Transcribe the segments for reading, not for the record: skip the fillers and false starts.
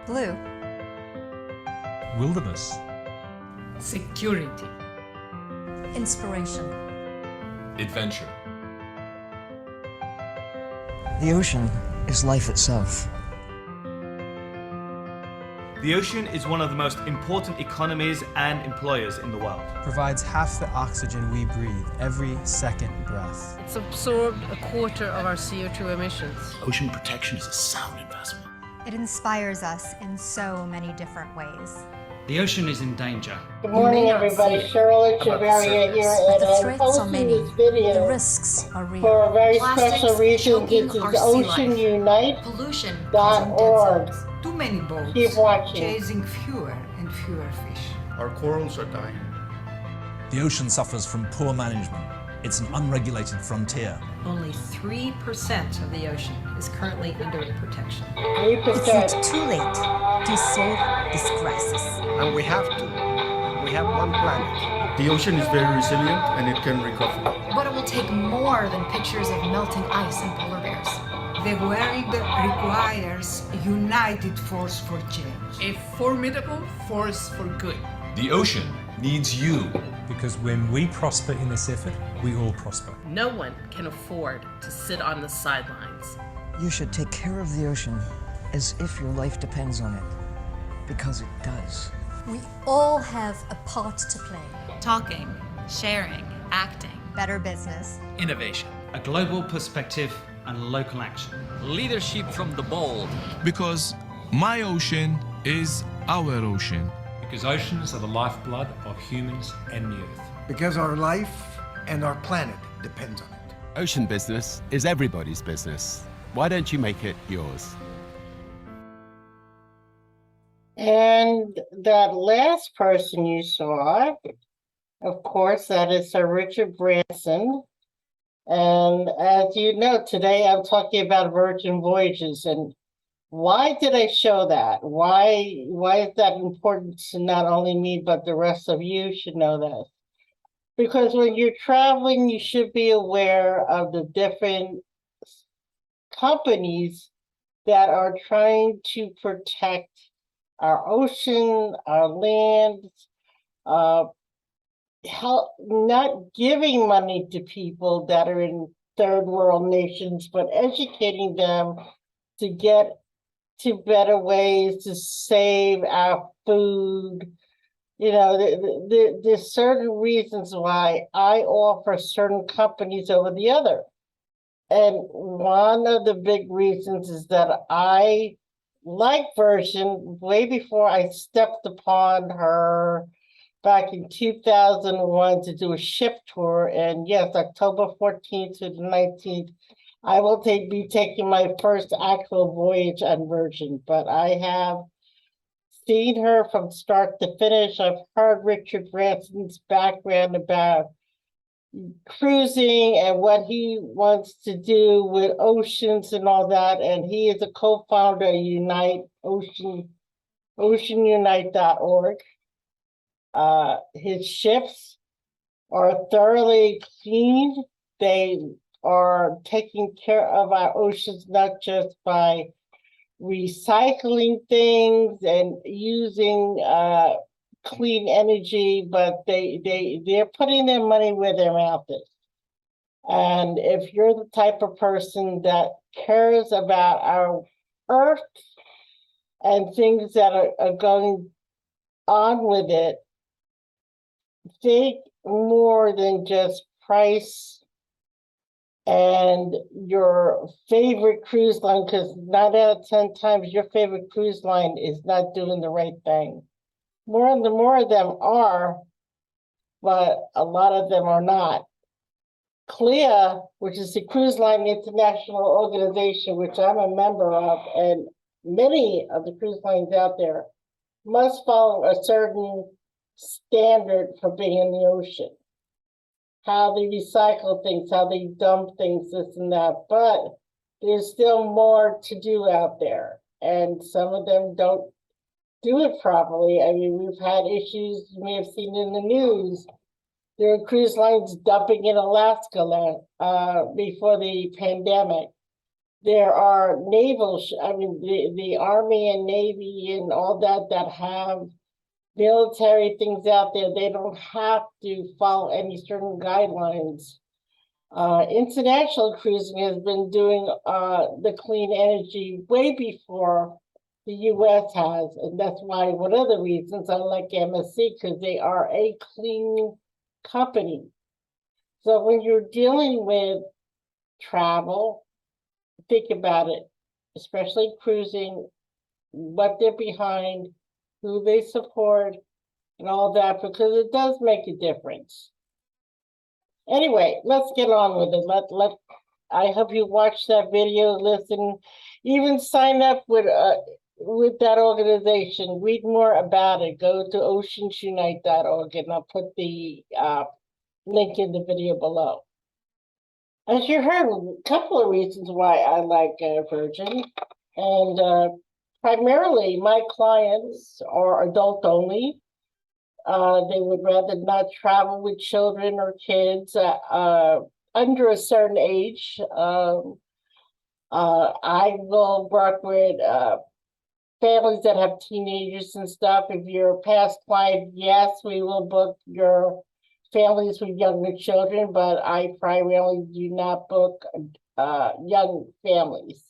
Blue. Wilderness. Security. Inspiration. Adventure. The ocean is life itself. The ocean is one of the most important economies and employers in the world. Provides half the oxygen we breathe every second breath. It's absorbed a quarter of our CO2 emissions. Ocean protection is a sound investment. It inspires us in so many different ways. The ocean is in danger. Good morning, everybody. Cheryl and Cheryl here, and I'm posting this video the risks are real. for a very special reason. This is oceanunite.org. Too many boats Keep watching. chasing fewer and fewer fish. Our corals are dying. The ocean suffers from poor management. It's an unregulated frontier. Only 3% of the ocean is currently under protection. 3%. It's not too late to solve this crisis. And we have to. We have one planet. The ocean is very resilient and it can recover. But it will take more than pictures of melting ice and polar bears. The world requires a united force for change. A formidable force for good. The ocean needs you. Because when we prosper in this effort, we all prosper. No one can afford to sit on the sidelines. You should take care of the ocean as if your life depends on it, because it does. We all have a part to play. Talking, sharing, acting. Better business. Innovation. A global perspective and local action. Leadership from the bold. Because my ocean is our ocean. Because oceans are the lifeblood of humans and the earth. Because our life and our planet depends on it. Ocean business is everybody's business. Why don't you make it yours? And that last person you saw, of course, that is Sir Richard Branson. And as you know, today I'm talking about Virgin Voyages. And why did I show that? Why is that important to not only me, but the rest of you should know that? Because when you're traveling, you should be aware of the different companies that are trying to protect our ocean, our land, help, not giving money to people that are in third world nations, but educating them to get to better ways to save our food. You know, there's certain reasons why I offer certain companies over the other. And one of the big reasons is that I like Virgin way before I stepped upon her back in 2001 to do a ship tour. And yes, October 14th to the 19th, I will be taking my first actual voyage on Virgin, but I have seen her from start to finish. I've heard Richard Branson's background about cruising and what he wants to do with oceans and all that. And he is a co-founder of oceanunite.org. His ships are thoroughly clean. They are taking care of our oceans, not just by recycling things and using clean energy, but they're putting their money where their mouth is. And if you're the type of person that cares about our earth and things that are going on with it, think more than just price and your favorite cruise line, because 9 out of 10 times your favorite cruise line is not doing the right thing. More of them are, but a lot of them are not. CLIA, which is the Cruise Line International Organization, which I'm a member of, and many of the cruise lines out there must follow a certain standard for being in the ocean. How they recycle things, how they dump things, this and that. But there's still more to do out there. And some of them don't do it properly. I mean, we've had issues you may have seen in the news. There are cruise lines dumping in Alaska before the pandemic. there are the Army and Navy and all that have military things out there. They don't have to follow any certain guidelines. International cruising has been doing the clean energy way before the US has, and that's why one of the reasons I like MSC, because they are a clean company. So when you're dealing with travel, think about it, especially cruising, what they're behind, who they support, and all that, because it does make a difference. Anyway, let's get on with it. I hope you watch that video, listen, even sign up with that organization. Read more about it. Go to oceansunite.org, and I'll put the link in the video below. As you heard, a couple of reasons why I like Virgin, and primarily my clients are adult only. They would rather not travel with children or kids under a certain age. I will work with families that have teenagers and stuff. If you're past 5, yes, we will book your families with younger children, but I primarily do not book young families.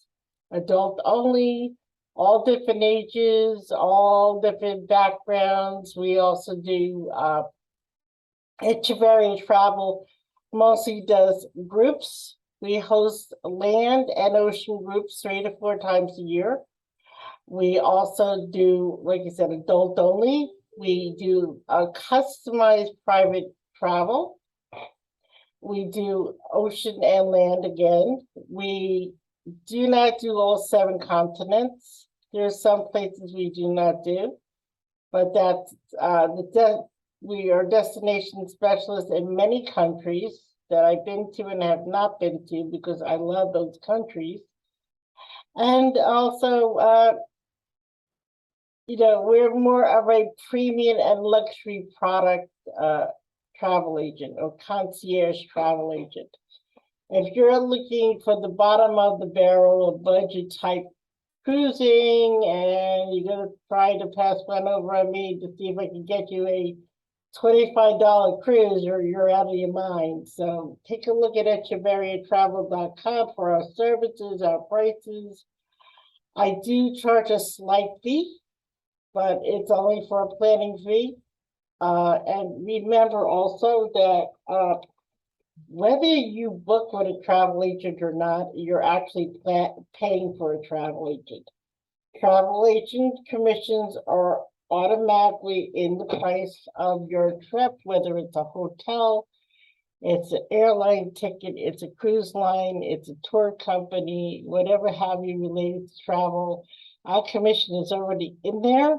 Adult only, all different ages, all different backgrounds. We also do Eateries Travel mostly does groups. We host land and ocean groups 3 to 4 times a year. We also do, like I said, adult only. We do a customized private travel. We do ocean and land again. We do not do all 7 continents. There are some places we do not do, but that's we are destination specialists in many countries that I've been to and have not been to because I love those countries. And also, we're more of a premium and luxury product travel agent or concierge travel agent. If you're looking for the bottom of the barrel of budget type cruising and you're going to try to pass one over on me to see if I can get you a $25 cruise, or you're out of your mind. So take a look at echeveriatravel.com for our services, our prices. I do charge a slight fee, but it's only for a planning fee. And remember also that whether you book with a travel agent or not, you're actually paying for a travel agent. Travel agent commissions are automatically in the price of your trip, whether it's a hotel, it's an airline ticket, it's a cruise line, it's a tour company, whatever have you related to travel. Our commission is already in there.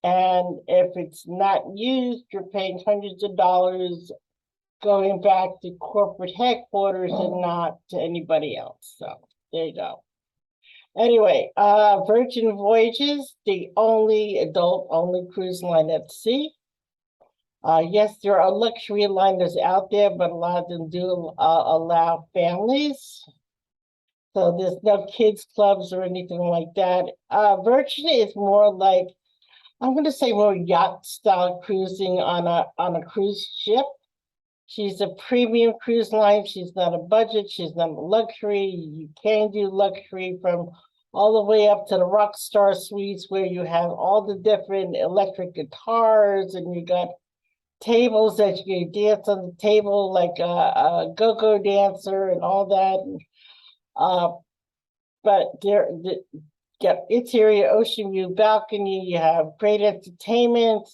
And if it's not used, you're paying hundreds of dollars going back to corporate headquarters and not to anybody else. So there you go. Anyway, Virgin Voyages, the only adult-only cruise line at sea. Yes, there are luxury liners out there, but a lot of them do allow families. So there's no kids clubs or anything like that. Virgin is more like, I'm going to say more yacht-style cruising on a cruise ship. She's a premium cruise line. She's not a budget. She's not a luxury. You can do luxury from all the way up to the rock star suites where you have all the different electric guitars and you got tables that you can dance on the table like a go-go dancer and all that. But you got interior ocean view balcony. You have great entertainment.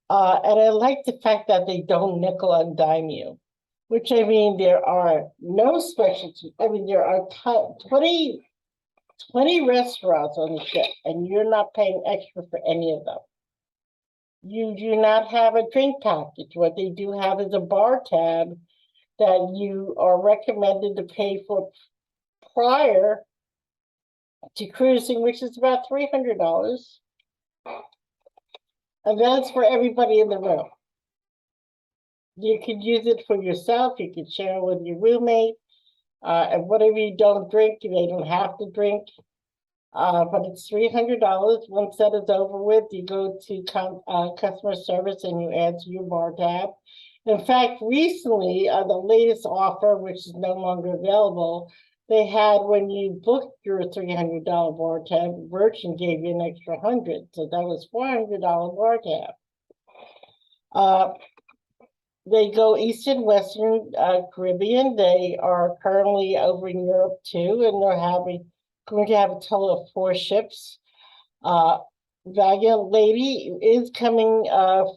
And I like the fact that they don't nickel and dime you, which I mean, there are no specialties. I mean, there are 20 restaurants on the ship, and you're not paying extra for any of them. You do not have a drink package. What they do have is a bar tab that you are recommended to pay for prior to cruising, which is about $300. And that's for everybody in the room. You can use it for yourself. You can share it with your roommate. And whatever you don't drink, they don't have to drink. But it's $300. Once that is over with, you go to customer service and you answer your bar tab. In fact, recently, the latest offer, which is no longer available, they had when you booked your $300 bar tab, Virgin gave you an extra $100, so that was $400 bar tab. They go East and Western Caribbean. They are currently over in Europe too, and they're going to have a total of 4 ships. Valiant Lady is coming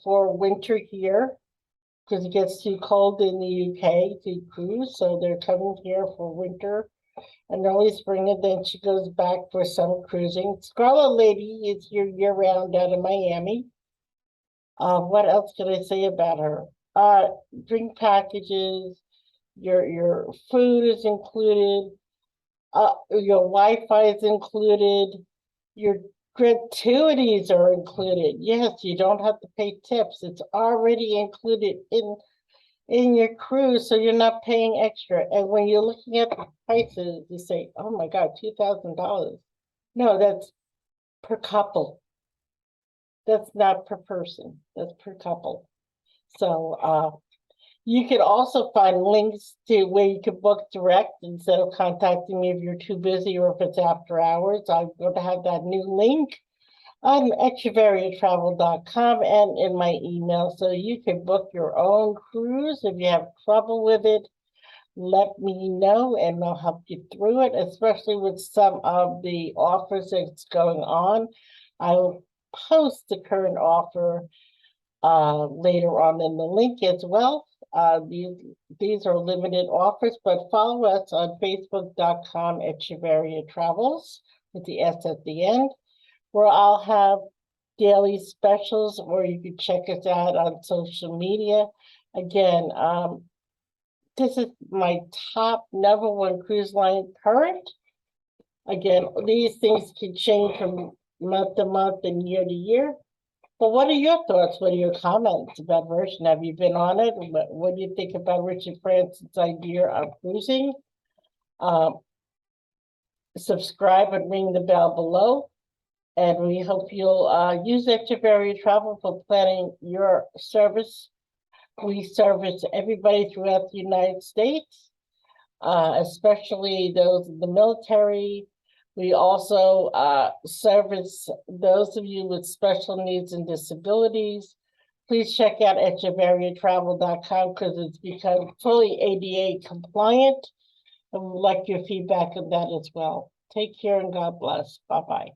for winter here because it gets too cold in the UK to cruise, so they're coming here for winter and early spring, and then she goes back for summer cruising. Scarlet Lady is here year-round out of Miami. What else can I say about her? Drink packages, your food is included, your Wi-Fi is included, your gratuities are included. Yes, you don't have to pay tips. It's already included in your cruise, so you're not paying extra. And when you're looking at the prices, you say, oh my God, $2,000. No, that's per couple. That's not per person, that's per couple. So you can also find links to where you can book direct instead of contacting me if you're too busy or if it's after hours. I'm going to have that new link on extravariatravel.com and in my email, so you can book your own cruise. If you have trouble with it, let me know and I'll help you through it, especially with some of the offers that's going on. I will post the current offer later on in the link as well. These are limited offers, but follow us on facebook.com at Chevaria Travels with the S at the end, where I'll have daily specials, or you can check us out on social media. Again, this is my top #1 cruise line current. Again, these things can change from month to month and year to year. But what are your thoughts? What are your comments about Virgin? Have you been on it? What do you think about Richard Branson's idea of cruising? Subscribe and ring the bell below. And we hope you'll use Chevaria Travel for planning your service. We service everybody throughout the United States, especially those in the military. We also service those of you with special needs and disabilities. Please check out echevariatravel.com because it's become fully ADA compliant. And we'd like your feedback on that as well. Take care and God bless. Bye-bye.